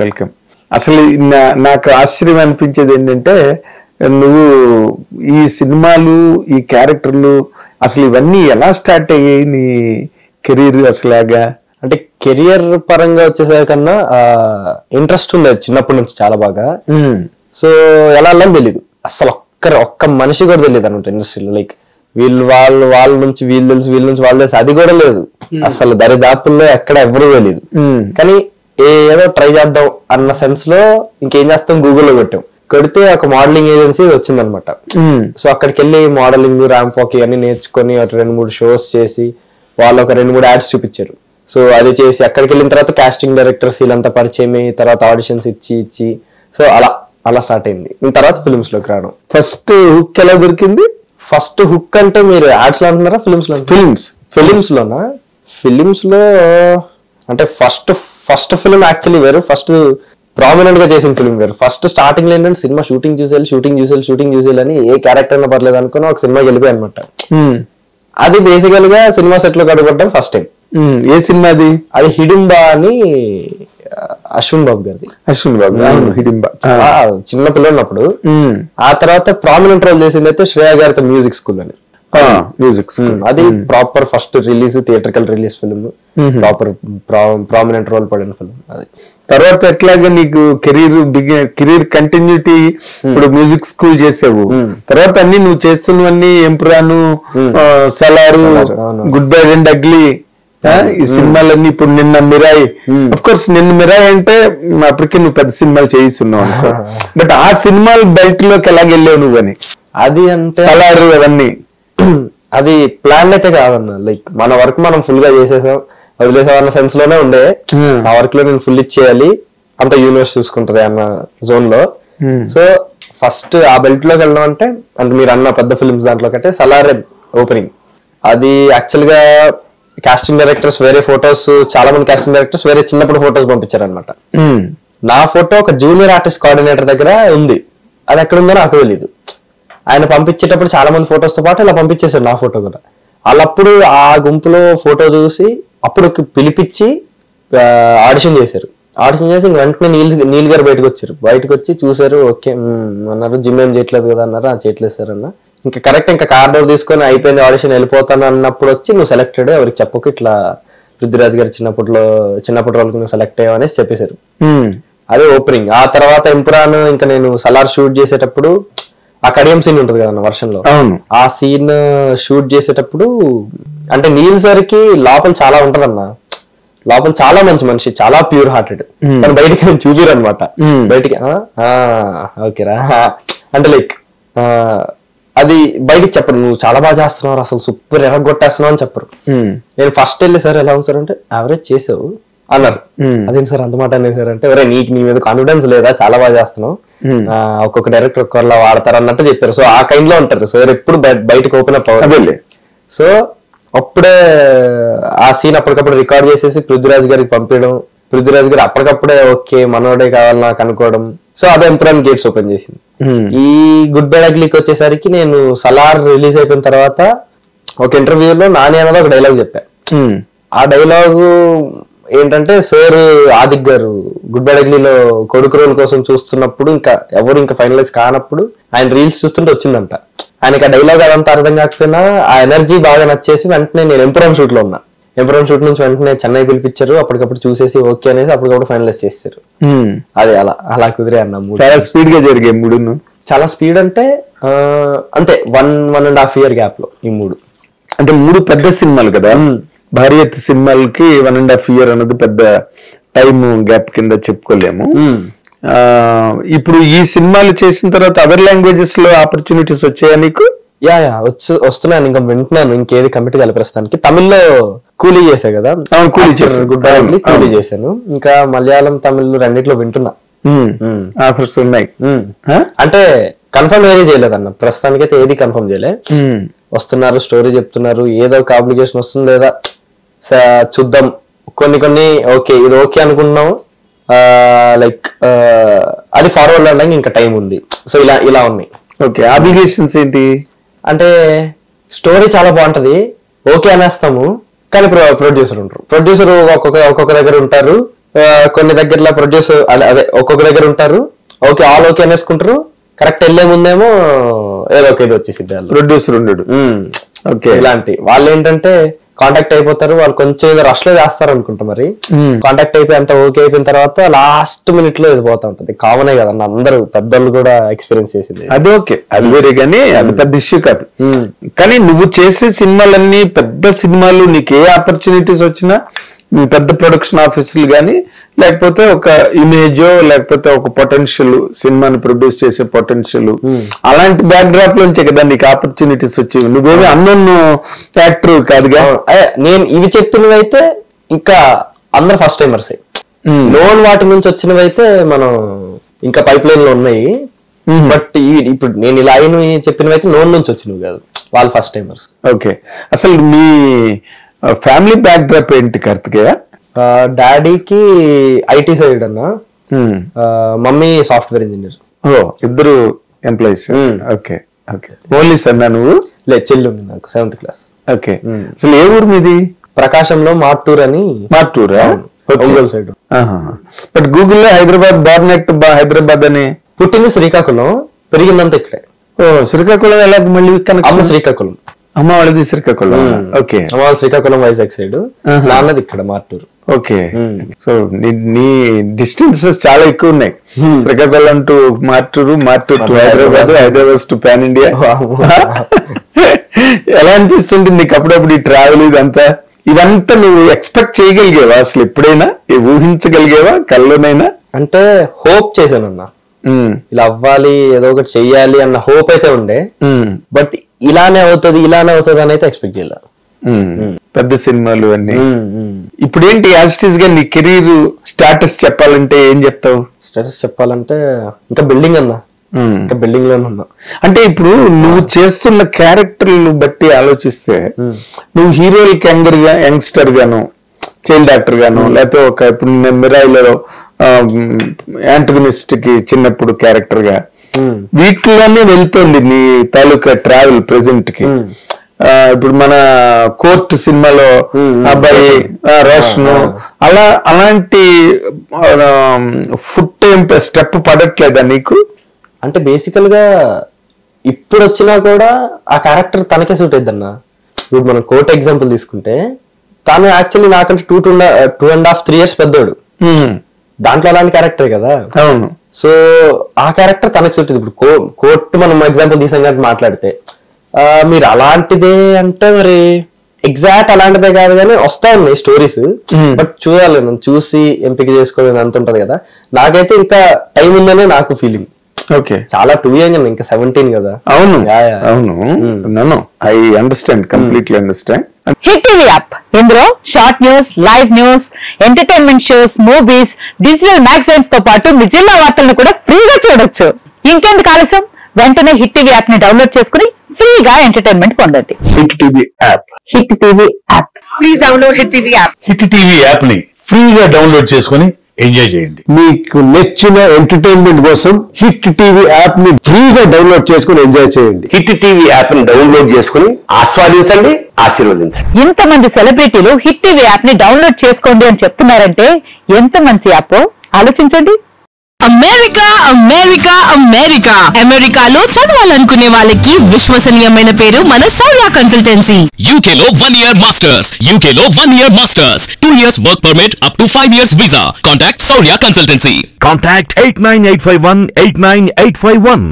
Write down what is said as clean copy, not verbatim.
Welcome. అసలు నాకు ఆశ్చర్యం అనిపించేది ఏంటంటే నువ్వు ఈ సినిమాలు ఈ క్యారెక్టర్లు అసలు ఇవన్నీ ఎలా స్టార్ట్ అయ్యాయి నీ కెరీర్ అసలాగా? అంటే కెరియర్ పరంగా వచ్చేసరికన్నా ఇంట్రెస్ట్ ఉండేది చిన్నప్పటి నుంచి చాలా బాగా. సో ఎలా వెళ్ళాలో తెలీదు అసలు, ఒక్క మనిషి కూడా తెలియదు అనమాట ఇండస్ట్రీలో. లైక్ వాళ్ళ నుంచి వీళ్ళు తెలుసు, వీళ్ళ నుంచి వాళ్ళు తెలుసు, అది కూడా లేదు అసలు. దరిదాపుల్లో ఎక్కడ ఎవరు తెలియదు. కానీ ఏదో ట్రై చేద్దాం అన్న సెన్స్ లో ఇంకేం చేస్తాం, గూగుల్లో కొడితే ఒక మోడలింగ్ ఏజెన్సీ వచ్చిందనమాట. సో అక్కడికి వెళ్ళి మోడలింగ్, ర్యాంప్ వాక్ ఇవన్నీ నేర్చుకొని 2-3 షోస్ చేసి వాళ్ళు ఒక 2-3 యాడ్స్ చూపించారు. సో అది చేసి అక్కడికి వెళ్ళిన తర్వాత కాస్టింగ్ డైరెక్టర్స్ వీళ్ళంతా పరిచయం, తర్వాత ఆడిషన్స్ ఇచ్చి సో అలా స్టార్ట్ అయింది. తర్వాత ఫిల్మ్స్ లోకి రావడం. ఫస్ట్ హుక్ ఎలా దొరికింది? ఫస్ట్ హుక్ అంటే మీరు యాడ్స్ లో అంటున్నారా ఫిల్మ్స్ లో? ఫిలిమ్స్ లోనా? ఫిలిమ్స్ లో అంటే ఫస్ట్ ఫిల్మ్ యాక్చువల్లీ వేరు, ఫస్ట్ ప్రామినెంట్ గా చేసిన ఫిల్మ్ వేరు. ఫస్ట్ స్టార్టింగ్ లో ఏంటంటే సినిమా షూటింగ్ చూసేయాలి అని ఏ క్యారెక్టర్ అయినా పర్లేదు అనుకుని ఒక సినిమాకి వెళ్ళిపోయి అనమాట. అది బేసికల్ గా సినిమా సెట్ లో అడుగుపడడం ఫస్ట్ టైం. ఏ సినిమా అది? అది హిడింబా అని అశ్విన్ బాబు గారిది. హిడింబా చిన్న పిల్లన్నప్పుడు. ఆ తర్వాత ప్రామినెంట్ రోల్ చేసింది అయితే శ్రేయ గారితో మ్యూజిక్ స్కూల్ అని. అది proper first release, theatrical release film, proper prominent role పడిన ఫిల్మ్ అది. తర్వాత ఎట్లాగా నీకు కెరీర్ కంటిన్యూటీ? ఇప్పుడు మ్యూజిక్ స్కూల్ చేసావు, తర్వాత అన్ని నువ్వు చేస్తున్నవన్నీ Empuraan, Salaar, good bad and ugly, ఈ సినిమాలన్నీ. ఇప్పుడు నిన్న మిరాయి, అఫ్ కోర్స్ నిన్న మిరాయి అంటే అప్పటికే నువ్వు పెద్ద సినిమాలు చేయిస్తున్నావు అనుకో, బట్ ఆ సినిమాల బెల్ట్ లోకి ఎలాగెళ్ళావు నువ్వు అని? అది అంటే సలారు అవన్నీ అది ప్లాన్ అయితే కాదన్న. లైక్ మన వర్క్ మనం ఫుల్ గా చేసేసాం, వదిలేసాం అన్న సెన్స్ లోనే ఉండే. ఆ వర్క్ లో నేను ఫుల్ ఇచ్చేయాలి, అంత యూనివర్స్ చూసుకుంటది అన్న జోన్ లో. సో ఫస్ట్ ఆ బెల్ట్ లోకి వెళ్ళడం అంటే మీరు అన్న పెద్ద ఫిల్మ్స్ దాంట్లో కంటే సలారే ఓపెనింగ్. అది యాక్చువల్ గా కాస్టింగ్ డైరెక్టర్స్ వేరే ఫొటోస్, చాలా మంది కాస్టింగ్ డైరెక్టర్స్ వేరే చిన్నప్పుడు ఫొటోస్ పంపించారు అనమాట. నా ఫోటో ఒక జూనియర్ ఆర్టిస్ట్ కోఆర్డినేటర్ దగ్గర ఉంది, అది ఎక్కడ ఉందో నాకు తెలీదు. ఆయన పంపించేటప్పుడు చాలా మంది ఫొటోస్ తో పాటు ఇలా పంపించేశారు నా ఫోటో కూడా. వాళ్ళప్పుడు ఆ గుంపులో ఫోటో చూసి అప్పుడు పిలిపించి ఆడిషన్ చేశారు. ఆడిషన్ చేసి వెంటనే నీల్ గారు బయటకు వచ్చి చూసారు. ఓకే అన్నారు, జిమ్ ఏం చేయట్లేదు కదా అన్నారు. చేయట్లేదు సార్ అన్న. ఇంకా కరెక్ట్, ఇంకా కార్డోర్ తీసుకొని అయిపోయింది ఆడిషన్, వెళ్ళిపోతాను అన్నప్పుడు వచ్చి నువ్వు సెలెక్టెడ్, ఎవరికి చెప్పకు, ఇట్లా పృథ్వీరాజ్ గారి చిన్నప్పటి రోజుకి నువ్వు సెలెక్ట్ అయ్యావు అనేసి చెప్పేశారు. అదే ఓపెనింగ్. ఆ తర్వాత ఎంపురాన్, ఇంకా నేను సలార్ షూట్ చేసేటప్పుడు ఆ కడియం సీన్ ఉంటది కదా వర్షంలో, ఆ సీన్ షూట్ చేసేటప్పుడు అంటే నీల్ సార్ కి లోపల చాలా ఉంటదన్న, లోపల చాలా మంచి మనిషి, చాలా ప్యూర్ హార్టెడ్. కానీ బయటికి చూపిరు అనమాట. బయటికి ఓకేరా అంటే లైక్ అది బయటికి చెప్పరు, నువ్వు చాలా బాగా చేస్తున్నావు, అసలు సూపర్ ఎరగొట్టేస్తున్నావు అని చెప్పరు. నేను ఫస్ట్ వెళ్ళి సార్ ఎలా ఉంది సార్ అంటే యావరేజ్ చేసావు అన్నారు. అదేంటి సార్ అంత మాట అనేది సార్ అంటే, ఒరే నీకు నీ మీద కాన్ఫిడెన్స్ లేదా, చాలా బాగా చేస్తున్నావు, ఒక్కొక్క డైరెక్టర్ ఒక్కరిలా వాడతారు అన్నట్టు చెప్పారు. సో ఆ కైండ్ లో ఉంటారు సార్, ఎప్పుడు బయటకు ఓపెన్ అప్ అవ్వాలి. సో అప్పుడే ఆ సీన్ అప్పటికప్పుడు రికార్డ్ చేసేసి పృథ్వీరాజ్ గారికి పంపించడం, పృథ్వీరాజ్ గారు అప్పటికప్పుడే ఓకే మనోడే కావాలి నాకు అనుకోవడం. సో అదే ఎంపురాన్ గేట్స్ ఓపెన్ చేసింది. ఈ గుడ్ బై అగ్లీకి వచ్చేసరికి నేను సలార్ రిలీజ్ అయిపోయిన తర్వాత ఒక ఇంటర్వ్యూలో నాని అనేది ఒక డైలాగ్ చెప్పా. ఆ డైలాగు ఏంటంటే, సార్ ఆదిక్ గారు గుడ్ బై అగ్లీలో కొడుకు రోల్ కోసం చూస్తున్నప్పుడు, ఇంకా ఫైనలైజ్ కానప్పుడు ఆయన రీల్స్ చూస్తుంటే వచ్చిందంట. ఆయనకి ఆ డైలాగ్ అదంతా అర్థం కాకపోయినా ఆ ఎనర్జీ బాగా నచ్చేసి వెంటనే నేను ఎంపురాన్ షూట్ లో ఉన్నా. ఎంపురాన్ షూట్ నుంచి వెంటనే చెన్నై పిలిపించారు. అప్పటికప్పుడు చూసేసి ఓకే అనేసి అప్పటికప్పుడు ఫైనలైజ్ చేశారు. అదే అలా కుదిరే అన్న. చాలా స్పీడ్ గా జరిగాయి మూడు. చాలా స్పీడ్ అంటే అంతే 1.5 year గ్యాప్ లో ఈ మూడు. అంటే మూడు పెద్ద సినిమాలు కదా, భారీ ఎత్తు సినిమాలకి 1.5 year అన్నది పెద్ద టైం గ్యాప్ కింద చెప్పుకోలేము. ఇప్పుడు ఈ సినిమాలు చేసిన తర్వాత అదర్ లాంగ్వేజెస్ లో ఆపర్చునిటీస్ వచ్చాయా నీకు? వస్తున్నాను, ఇంకా వింటున్నాను. ఇంకేది కమిట్ కాలే ప్రస్తుతానికి. తమిళ్లో కూలీ చేశా కదా, కూలీ చేశాను. ఇంకా మలయాళం, తమిళ్ రెండిట్లో వింటున్నా. ఆఫర్స్ ఉన్నాయి అంటే కన్ఫర్మ్ ఏది చేయలేదన్న, ప్రస్తుతానికి అయితే ఏది కన్ఫర్మ్ చేయలే. వస్తున్నారు, స్టోరీ చెప్తున్నారు, ఏదో ఒక అప్లికేషన్ వస్తుంది లేదా చూద్దాం. కొన్ని ఓకే ఇది ఓకే అనుకుంటున్నాం, లైక్ అది ఫార్వర్డ్ అవడానికి ఇంకా టైం ఉంది. సో ఇలా ఉన్నాయి. ఓకే, అప్లికేషన్స్ ఏంటి అంటే స్టోరీ చాలా బాగుంటది, ఓకే అనేస్తాము, కానీ ప్రొడ్యూసర్ ఉంటారు. ప్రొడ్యూసర్ ఒక్కొక్క దగ్గర ఉంటారు, కొన్ని దగ్గరలో ప్రొడ్యూసర్ అదే ఒక్కొక్క దగ్గర ఉంటారు, ఓకే ఆల్ ఓకే అనేసుకుంటారు, కరెక్ట్ వెళ్లే ముందేమో ఏదో ఒక ఇది వచ్చేసిద్ది వాళ్ళు ప్రొడ్యూసర్ ఉండడు. ఓకే, ఇలాంటి వాళ్ళు ఏంటంటే కాంటాక్ట్ అయిపోతారు, వాళ్ళు కొంచెం ఏదో రష్ లో చేస్తారు అనుకుంటా, మరి కాంటాక్ట్ అయిపోయి అంత ఓకే అయిపోయిన తర్వాత లాస్ట్ మినిట్ లో ఇది పోతా ఉంటది. కామనే కదన్న, అందరూ పెద్దోళ్ళు కూడా ఎక్స్పీరియన్స్ చేసింది. అది ఓకే, అది వేరే, కానీ అది పెద్ద ఇష్యూ కాదు. కానీ నువ్వు చేసే సినిమాలన్నీ పెద్ద సినిమాలు, నీకు ఏ ఆపర్చునిటీస్ వచ్చినా పెద్ద ప్రొడక్షన్ ఆఫీసులు కానీ, లేకపోతే ఒక ఇమేజో, లేకపోతే ఒక పొటెన్షియల్ సినిమాని ప్రొడ్యూస్ చేసే పొటెన్షియల్, అలాంటి బ్యాక్ డ్రాప్ లోంచే కదా నీకు ఆపర్చునిటీస్ వచ్చేవి. నువ్వేమి అన్నోన్ యాక్టర్ కాదుగా. నేను ఇవి చెప్పినవి అయితే ఇంకా అందరు ఫస్ట్ టైమర్స్, లోన్ వాటి నుంచి వచ్చినవి అయితే మనం ఇంకా పైప్ లైన్ లో ఉన్నాయి. బట్ ఇప్పుడు నేను ఇలా అయినవి చెప్పినవి అయితే లోన్ నుంచి వచ్చినవి కాదు, వాళ్ళు ఫస్ట్ టైమర్స్. ఓకే, అసలు మీ ఫ్యామిలీ బ్యాక్ డ్రాప్ ఏంటి కార్తికేయ? డాడీకి ఐటీ సైడ్ అన్న, మమ్మీ సాఫ్ట్వేర్ ఇంజనీర్. ఓ, ఇద్దరు ఎంప్లాయీస్. Okay okay. ఓన్లీ సన్నా నువ్వు? లేదు, చెల్లి ఉంది నాకు, 7th క్లాస్. ఓకే, అసలు ఏ ఊరు మీది? ప్రకాశంలో మార్టూర్ అని. మార్టూరా? ఒంగోలు సైడ్. బట్ గూగుల్లో హైదరాబాద్ బార్నెట్ హైదరాబాద్ అని. పుట్టింది శ్రీకాకుళం, పెరిగిందంతా ఇక్కడే. ఓ, శ్రీకాకుళం ఎలా మళ్ళీ? అమ్మ శ్రీకాకుళం, అమ్మ వాళ్ళది శ్రీకాకుళం. ఓకే, అమ్మ వాళ్ళ శ్రీకాకుళం వైజాగ్ సైడ్, నాన్నది ఇక్కడ మార్టూరు. ఓకే, సో నీ డిస్టెన్సెస్ చాలా ఎక్కువ ఉన్నాయి. Srikakulam to Martur, Martur to Hyderabad, Hyderabad to pan India. ఎలా అనిపిస్తుంది నీకు అప్పుడప్పుడు ఈ ట్రావెల్ ఇదంతా నువ్వు ఎక్స్పెక్ట్ చేయగలిగేవా అసలు ఎప్పుడైనా? ఊహించగలిగేవా కల్లోనైనా? అంటే హోప్ చేశానన్నా, ఇలా అవ్వాలి, ఏదో ఒకటి చెయ్యాలి అన్న హోప్ అయితే ఉండే. బట్ ఇలానే అవుతుంది అని అయితే ఎక్స్పెక్ట్ చేయాలి. పెద్ద సినిమాలు అన్ని. ఇప్పుడు ఏంటి యాజిటీస్ గా నీ కెరీర్ స్టాటస్ చెప్పాలంటే ఏం చెప్తావు? స్టేటస్ చెప్పాలంటే ఇంకా బిల్డింగ్ అన్నా, ఇంకా బిల్డింగ్ లోనే ఉన్నా. అంటే ఇప్పుడు నువ్వు చేస్తున్న క్యారెక్టర్లు బట్టి ఆలోచిస్తే నువ్వు హీరోయిక్ యంగ్స్టర్ గాను, చైల్డ్ యాక్టర్ గాను, లేకపోతే ఒక ఇప్పుడు మిరాయిలో యాంటగనిస్ట్ కి చిన్నప్పుడు క్యారెక్టర్ గా, వీటిలోనే వెళ్తుంది నీ తాలూకా ట్రావెల్ ప్రెసెంట్ కి. ఇప్పుడు మన కోర్ట్ సినిమాలో అబ్బాయి రోషన్, అలాంటి ఫుట్ స్టెప్ పడట్లేదా నీకు? అంటే బేసికల్ గా ఇప్పుడు వచ్చినా కూడా ఆ క్యారెక్టర్ తనకే సూట్ అయిద్ది అన్న. ఇప్పుడు మనం కోర్ట్ ఎగ్జాంపుల్ తీసుకుంటే, తను యాక్చువల్లీ నాకంటే 2.5-3 years పెద్దోడు, దాంట్లో అలాంటి క్యారెక్టర్ కదా. అవును. సో ఆ క్యారెక్టర్ తనకు సూట్. ఇప్పుడు కోర్టు మనం ఎగ్జాంపుల్ తీసాం కాబట్టి మాట్లాడితే, మీరు అలాంటిదే అంటే మరి ఎగ్జాక్ట్ అలాంటిదే కాదు కానీ వస్తా ఉన్నాయి స్టోరీస్. బట్ చూడాలి, నేను చూసి ఎంపిక చేసుకోవడం అంత ఉంటది కదా. నాకైతే ఇంకా టైం ఉందనే నాకు ఫీలింగ్. ఓకే, చాలా 2 years, ఇంకా 17 కదా. అవును అవును, I understand, completely understand. Hit TV app, ఇందులో short news, live news, entertainment shows, movies, digital magazines తో పాటు మీ జిల్లా వార్తలను కూడా ఫ్రీగా చూడొచ్చు. ఇంకెందుకు ఆలస్యం, వెంటనే హిట్ టీవీ యాప్ ని డౌన్లోడ్ చేసుకుని ఫ్రీగా ఎంటర్టైన్మెంట్ పొందండి. Hit TV app, hit TV app, please download hit TV app. Hit TV app ని ఫ్రీగా డౌన్లోడ్ చేసుకుని ఎంజాయ్ చేయండి. మీకు నచ్చిన ఎంటర్టైన్మెంట్ కోసం హిట్ టీవీ యాప్ ని ఫ్రీగా డౌన్లోడ్ చేసుకుని ఎంజాయ్ చేయండి. హిట్ టీవీ యాప్ ని డౌన్లోడ్ చేసుకుని ఆస్వాదించండి, ఆశీర్వదించండి. ఇంతమంది సెలబ్రిటీలు హిట్ టీవీ యాప్ ని డౌన్లోడ్ చేసుకోండి అని చెప్తున్నారంటే ఎంత మంచి యాప్ ఆలోచించండి. అమెరికా అమెరికా అమెరికా అమెరికాలో చదవాలనుకునే వాళ్ళకి విశ్వసనీయమైన పేరు మన సౌర్య కన్సల్టెన్సీ. UK లో 1 year masters, UK లో 1 year masters, 2 years work permit up to 5 years visa. Contact Saurya Consultancy. Contact 89851 89851.